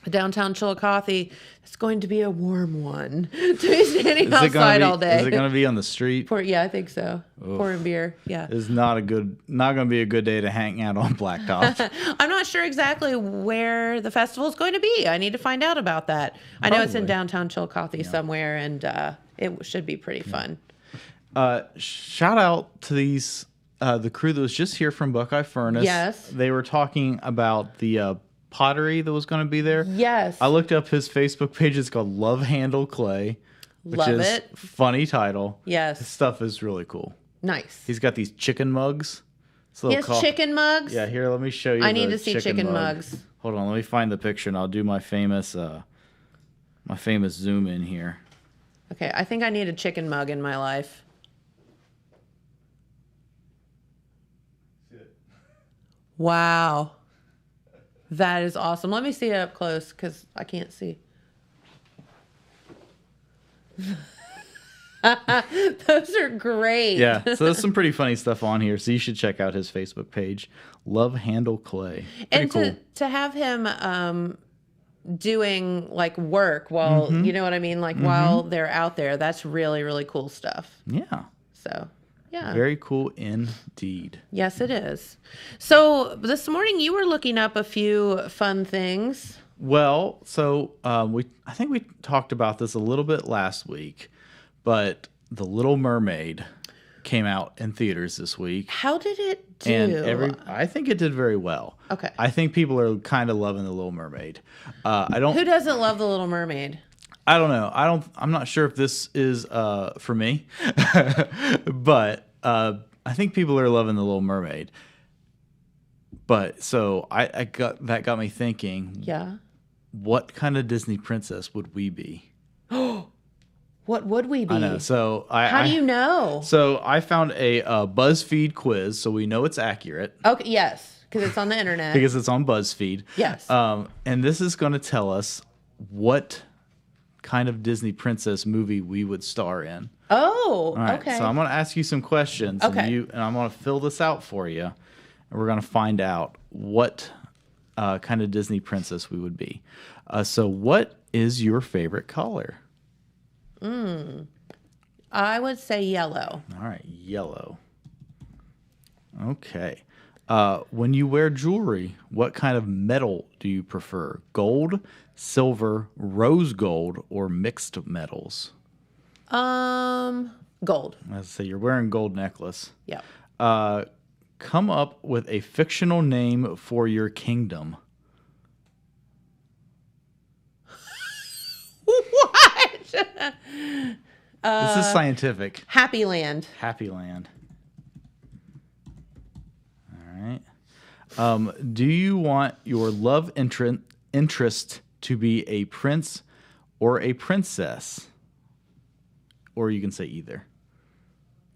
Downtown Chillicothe. It's going to be a warm one to be standing outside all day. Is it going to be on the street? Yeah, I think so. Pouring beer. Yeah. It's not going to be a good day to hang out on Blacktop. I'm not sure exactly where the festival is going to be. I need to find out about that. I know it's in downtown Chillicothe somewhere, and it should be pretty fun. Shout out to the crew that was just here from Buckeye Furnace. Yes. They were talking about the pottery that was going to be there. Yes. I looked up his Facebook page. It's called Love Handle Clay, which Love is it. Funny title. Yes. His stuff is really cool. Nice. He's got these chicken mugs. He has chicken mugs? Yeah, here, let me show you. I need to see chicken mugs. Hold on, let me find the picture and I'll do my famous zoom in here. Okay, I think I need a chicken mug in my life. Wow. That is awesome. Let me see it up close because I can't see. Those are great. Yeah, so there's some pretty funny stuff on here. So you should check out his Facebook page, Love Handle Clay. Pretty And cool. to have him doing like work while, you know what I mean? Like while they're out there, that's really, really cool stuff. Yeah. So, yeah. Very cool indeed. Yes, it is. So this morning you were looking up a few fun things. Well, so I think we talked about this a little bit last week, but The Little Mermaid came out in theaters this week. How did it do? And I think it did very well. Okay. I think people are kind of loving The Little Mermaid. Who doesn't love The Little Mermaid? I don't know. I'm not sure if this is for me, but I think people are loving The Little Mermaid. But so that got me thinking. Yeah. What kind of Disney princess would we be? What would we be? I know. So How do you know? So I found a BuzzFeed quiz, so we know it's accurate. Okay. Yes, because it's on the internet. Because it's on BuzzFeed. Yes. And this is going to tell us what kind of Disney princess movie we would star in. Oh, All right, okay. so I'm going to ask you some questions. Okay. And I'm going to fill this out for you. And we're going to find out what kind of Disney princess we would be. So what is your favorite color? I would say yellow. All right, yellow. Okay. When you wear jewelry, what kind of metal do you prefer? Gold, silver, rose gold, or mixed metals? Gold. Let's say you're wearing gold necklace. Yeah. Come up with a fictional name for your kingdom. What? This is scientific. Happy Land. Happy Land. All right. Do you want your love interest to be a prince or a princess? Or you can say either.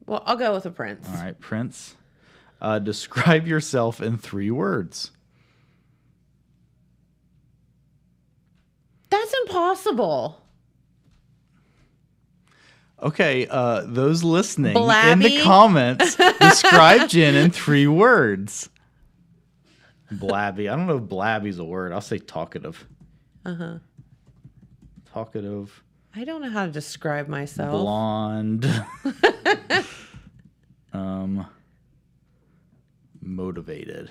Well, I'll go with a prince. All right, prince. Describe yourself in 3 words. That's impossible. Okay, those listening in Blabby? the comments, describe Jen in 3 words. Blabby. I don't know if blabby's a word. I'll say talkative. Uh-huh. Talkative. I don't know how to describe myself. Blonde. Motivated.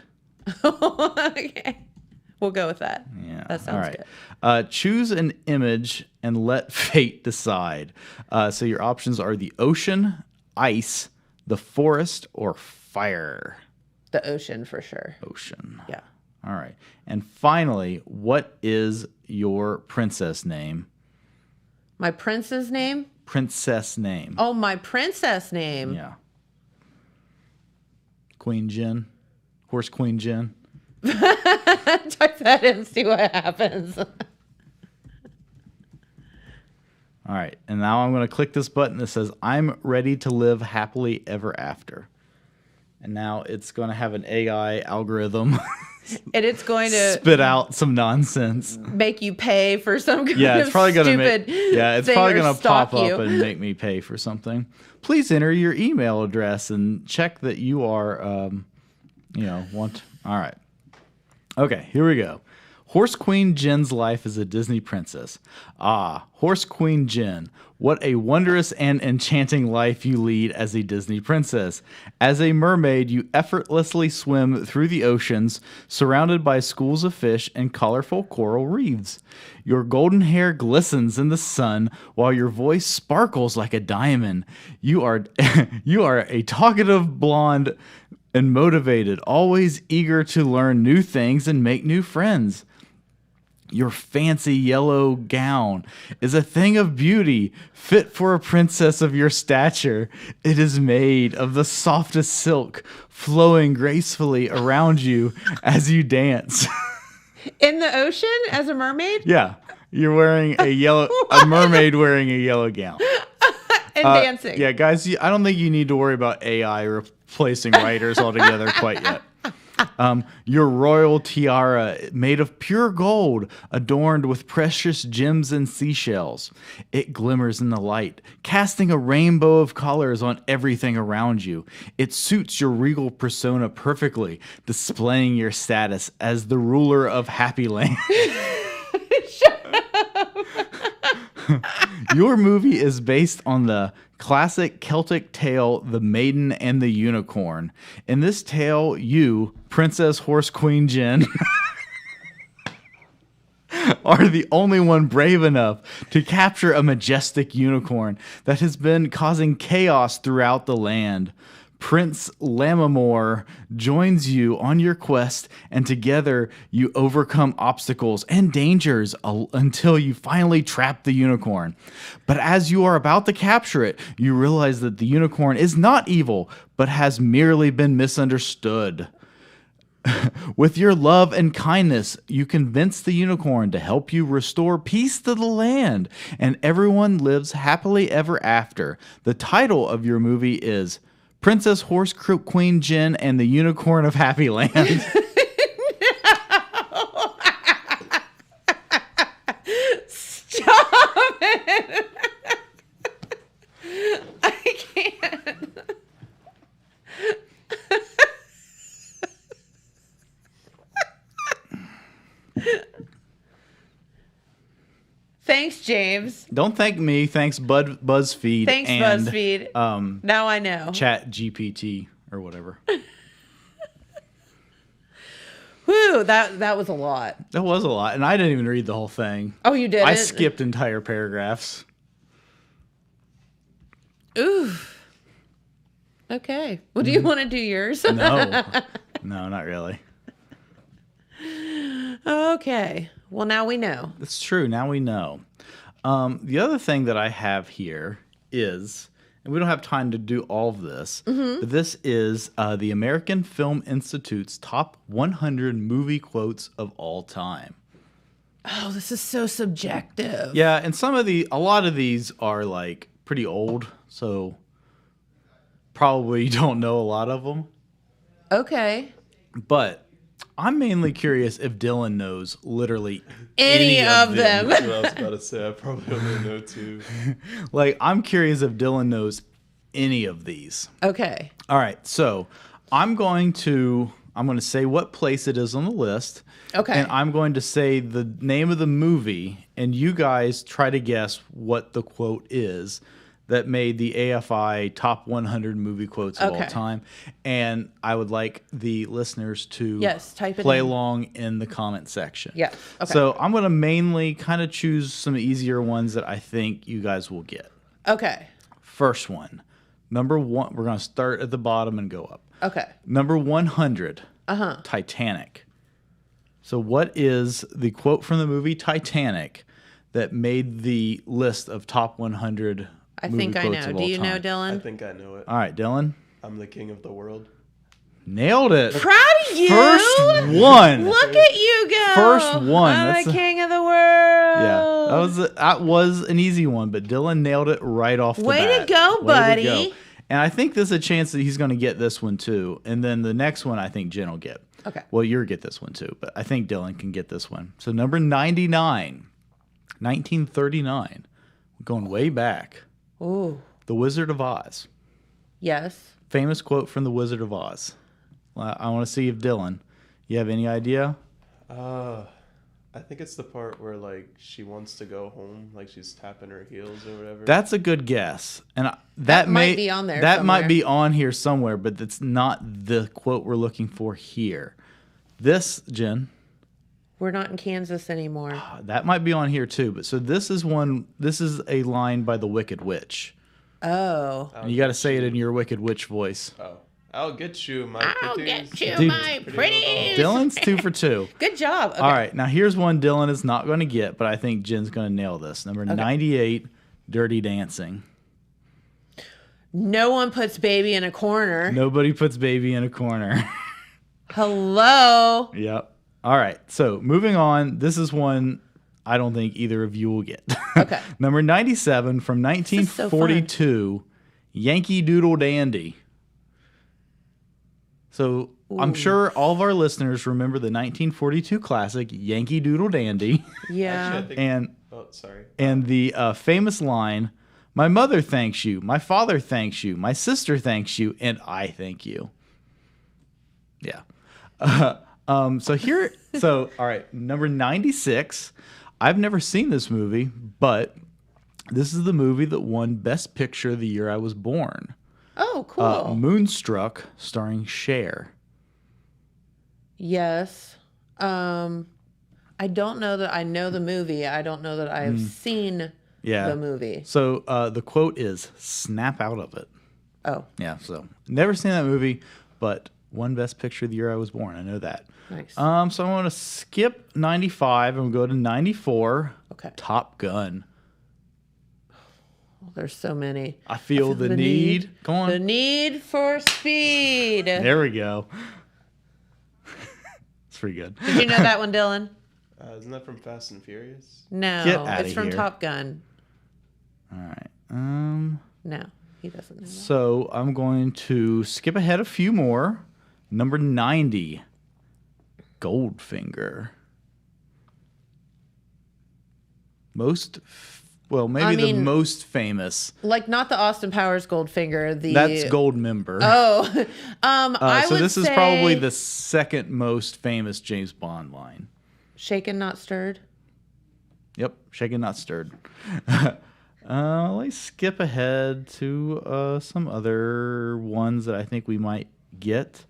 Okay. We'll go with that. Yeah. That sounds all right. Choose an image and let fate decide. So your options are the ocean, ice, the forest, or fire. The ocean for sure. Ocean. Yeah. All right. And finally, what is your princess name? My prince's name? Princess name. Oh, my princess name. Yeah. Queen Jen. Horse Queen Jen. Type that in and see what happens. All right. And now I'm going to click this button that says, I'm ready to live happily ever after. And now it's going to have an AI algorithm And it's going to spit out some nonsense. make you pay for some kind Yeah, it's of probably gonna stupid it's thing probably or gonna stalk pop up you. and make me pay for something. Please enter your email address and check that you are, All right. Okay, here we go. Horse Queen Jen's life as a Disney princess. Ah, Horse Queen Jen, what a wondrous and enchanting life you lead as a Disney princess. As a mermaid, you effortlessly swim through the oceans, surrounded by schools of fish and colorful coral reefs. Your golden hair glistens in the sun, while your voice sparkles like a diamond. You are a talkative blonde and motivated, always eager to learn new things and make new friends. Your fancy yellow gown is a thing of beauty, fit for a princess of your stature. It is made of the softest silk, flowing gracefully around you as you dance. In the ocean as a mermaid? Yeah, you're wearing a mermaid wearing a yellow gown. And dancing. Yeah, guys, I don't think you need to worry about AI replacing writers altogether quite yet. Your royal tiara, made of pure gold, adorned with precious gems and seashells. It glimmers in the light, casting a rainbow of colors on everything around you. It suits your regal persona perfectly, displaying your status as the ruler of Happy Land. Your movie is based on the classic Celtic tale, The Maiden and the Unicorn. In this tale, you, Princess Horse Queen Jen, are the only one brave enough to capture a majestic unicorn that has been causing chaos throughout the land. Prince Lammermoor joins you on your quest, and together you overcome obstacles and dangers until you finally trap the unicorn. But as you are about to capture it, you realize that the unicorn is not evil, but has merely been misunderstood. With your love and kindness, you convince the unicorn to help you restore peace to the land, and everyone lives happily ever after. The title of your movie is Princess Horse Queen Jen and the Unicorn of Happy Land. Stop it! I can't. Thanks, James. Don't thank me. Thanks, BuzzFeed. Thanks, and, BuzzFeed. Now I know. Chat GPT or whatever. Whew, that was a lot. That was a lot, and I didn't even read the whole thing. Oh, you did? I skipped entire paragraphs. Ooh. Okay. Well, do you want to do yours? No, not really. Okay. Well, now we know. It's true. Now we know. The other thing that I have here is, and we don't have time to do all of this, but this is the American Film Institute's top 100 movie quotes of all time. Oh, this is so subjective. Yeah, and a lot of these are like pretty old, so probably you don't know a lot of them. Okay. But I'm mainly curious if Dylan knows literally any of them. That's what I was about to say. I probably only know two. Like, I'm curious if Dylan knows any of these. Okay. All right, so I'm going to say what place it is on the list. Okay. And I'm going to say the name of the movie, and you guys try to guess what the quote is that made the AFI top 100 movie quotes of all time. And I would like the listeners to type it play in. along in the comment section. Yeah. Okay. So I'm going to mainly kind of choose some easier ones that I think you guys will get. Okay. First one. Number one. We're going to start at the bottom and go up. Okay. Number 100. Titanic. So what is the quote from the movie Titanic that made the list of top 100 I movie think I quotes know. of Do all you know, time? Dylan? I think I know it. All right, Dylan. I'm the king of the world. Nailed it. Proud of you. First one. Look at you go. First one. I'm the king of the world. Yeah, that was an easy one, but Dylan nailed it right off the bat. Way to go, buddy. And I think there's a chance that he's going to get this one too. And then the next one I think Jen will get. Okay. Well, you'll get this one too, but I think Dylan can get this one. So number 99, 1939. We're going way back. Ooh. The Wizard of Oz. Yes. Famous quote from The Wizard of Oz. I want to see if Dylan, you have any idea? I think it's the part where like she wants to go home, like she's tapping her heels or whatever. That's a good guess, and that might be on there. That somewhere. might be on here somewhere, but that's not the quote we're looking for here. This, Jen, We're not in Kansas anymore. that might be on here too. But so this is one. This is a line by the Wicked Witch. Oh. And you got to say it in your Wicked Witch voice. Oh, I'll get you my I'll pretties. get you Dude, my pretties. Dylan's 2 for 2. Good job. Okay. All right, now here's one Dylan is not going to get, but I think Jen's going to nail this. Number 98, Dirty Dancing. No one puts baby in a corner. Nobody puts baby in a corner. Hello. Yep. All right, so moving on. This is one I don't think either of you will get. Okay. Number 97 from 1942, Yankee Doodle Dandy. So I'm sure all of our listeners remember the 1942 classic Yankee Doodle Dandy. Yeah. Actually, I think, and oh, sorry. and the famous line, "My mother thanks you, my father thanks you, my sister thanks you, and I thank you." Yeah. So all right, number 96. I've never seen this movie, but this is the movie that won Best Picture the year I was born. Oh, cool. Moonstruck, starring Cher. Yes. I don't know that I know the movie. I don't know that I've seen the movie. So the quote is, "Snap out of it." Oh, Yeah, so never seen that movie, but won Best Picture the year I was born. I know that. nice. So I'm going to skip 95 and go to 94. Okay. Top Gun. There's so many. I feel the need. Go on. The need for speed. There we go. It's pretty good. Did you know that one, Dylan? Isn't that from Fast and Furious? No, Get outta it's from here. Top Gun. All right. No, he doesn't know that. So I'm going to skip ahead a few more. Number 90, Goldfinger. The most famous. Like not the Austin Powers Goldfinger. That's Goldmember. Oh, I so would this is say probably the second most famous James Bond line. Shaken Not Stirred. Yep, shaken not stirred. Let's skip ahead to some other ones that I think we might get.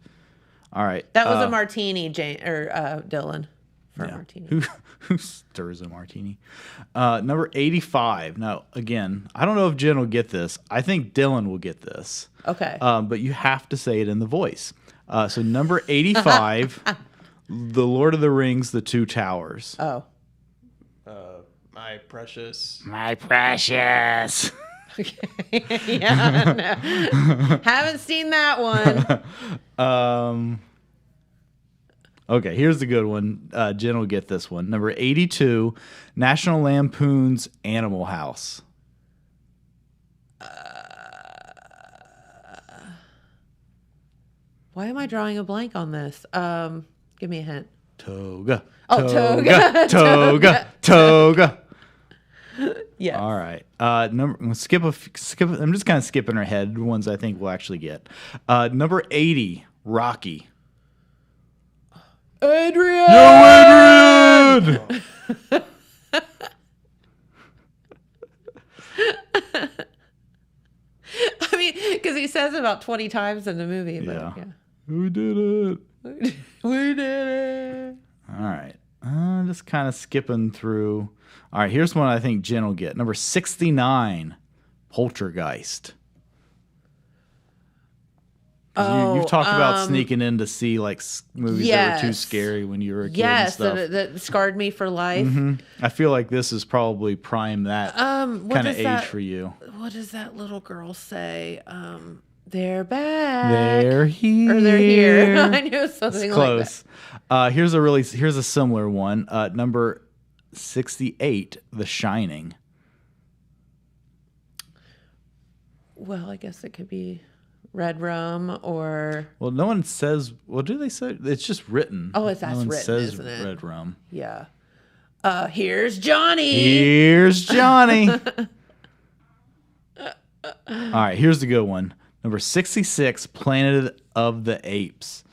All right. That was a martini, Dylan. For a martini. Who stirs a martini? Number 85. Now, again, I don't know if Jen will get this. I think Dylan will get this. Okay. But you have to say it in the voice. So number 85, The Lord of the Rings, The Two Towers. Oh. My precious. My precious. Okay. Yeah. No. Haven't seen that one. Okay, here's the good one. Jen will get this one. Number 82, National Lampoon's Animal House. Why am I drawing a blank on this? Give me a hint. Toga. Oh, Toga. Toga. Toga. Yes. All right. Skip. I'm just kind of skipping ahead. Ones I think we'll actually get. Number 80, Rocky. Adrian. Yo, Adrian. I mean, because he says it about 20 times in the movie. But yeah. We did it. We did it. All right. Just kind of skipping through. All right. Here's one I think Jen will get. Number 69, Poltergeist. You've talked about sneaking in to see like movies that were too scary when you were a kid. Yes, and stuff. that scarred me for life. I feel like this is probably prime that kind of age for you. What does that little girl say? They're back. They're here. Or they're here. I knew something It's like close. Here's a similar one. Number 68, The Shining. Well, I guess it could be. red rum or... Well, no one says... Well, do they say... It's just written. Oh, that's no one written, says isn't it? red rum. Yeah. Here's Johnny. Here's Johnny. All right, here's the good one. Number 66, Planet of the Apes.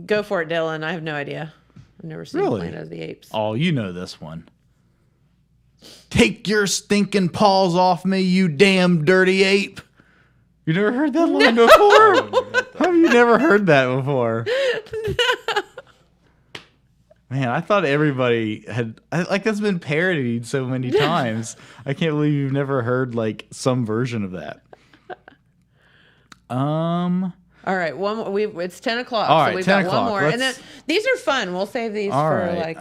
Go for it, Dylan. I have no idea. I've never seen Planet of the Apes. Oh, you know this one. Take your stinking paws off me, you damn dirty ape. You never heard that line before? Have you never heard that before? No. Man, I thought everybody had... Like, that's been parodied so many times. I can't believe you've never heard, like, some version of that. All right, it's 10 o'clock. All right, so we've 10 got o'clock. one more. And then these are fun. We'll save these for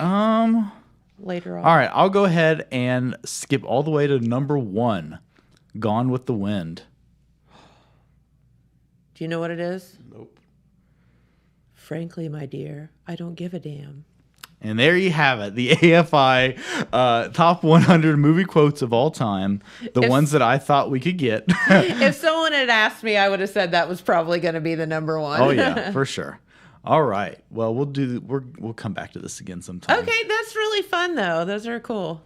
later on. All right, I'll go ahead and skip all the way to number 1, Gone with the Wind. Do you know what it is? Nope. Frankly, my dear, I don't give a damn. And there you have it, the AFI top 100 movie quotes of all time, ones that I thought we could get. If someone had asked me, I would have said that was probably going to be the number one. Oh yeah, for sure. All right. Well, we'll come back to this again sometime. Okay, that's really fun though. Those are cool.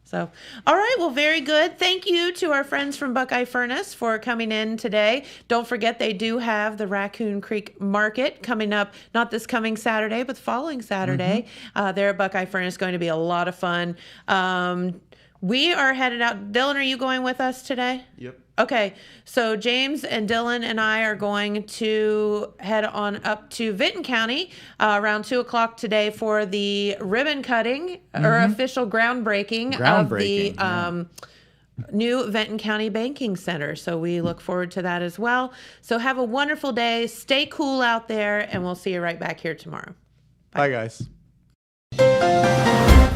So, all right, well, very good. Thank you to our friends from Buckeye Furnace for coming in today. Don't forget, they do have the Racoon Creek Market coming up, not this coming Saturday, but the following Saturday. There at Buckeye Furnace, going to be a lot of fun. We are headed out. Dylan, are you going with us today? Yep. Okay, so James and Dylan and I are going to head on up to Vinton County around 2 o'clock today for the ribbon cutting or official groundbreaking of the new Vinton County Banking Center. So we look forward to that as well. So have a wonderful day. Stay cool out there, and we'll see you right back here tomorrow. Bye guys.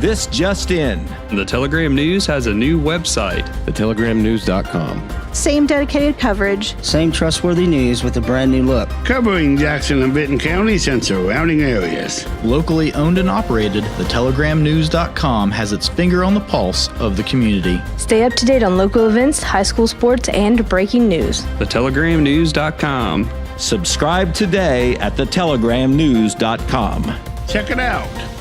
This just in. The Telegram News has a new website. TheTelegramNews.com. Same dedicated coverage. Same trustworthy news with a brand new look. Covering Jackson and Vinton counties and surrounding areas. Locally owned and operated, TheTelegramNews.com has its finger on the pulse of the community. Stay up to date on local events, high school sports, and breaking news. TheTelegramNews.com. Subscribe today at TheTelegramNews.com. Check it out.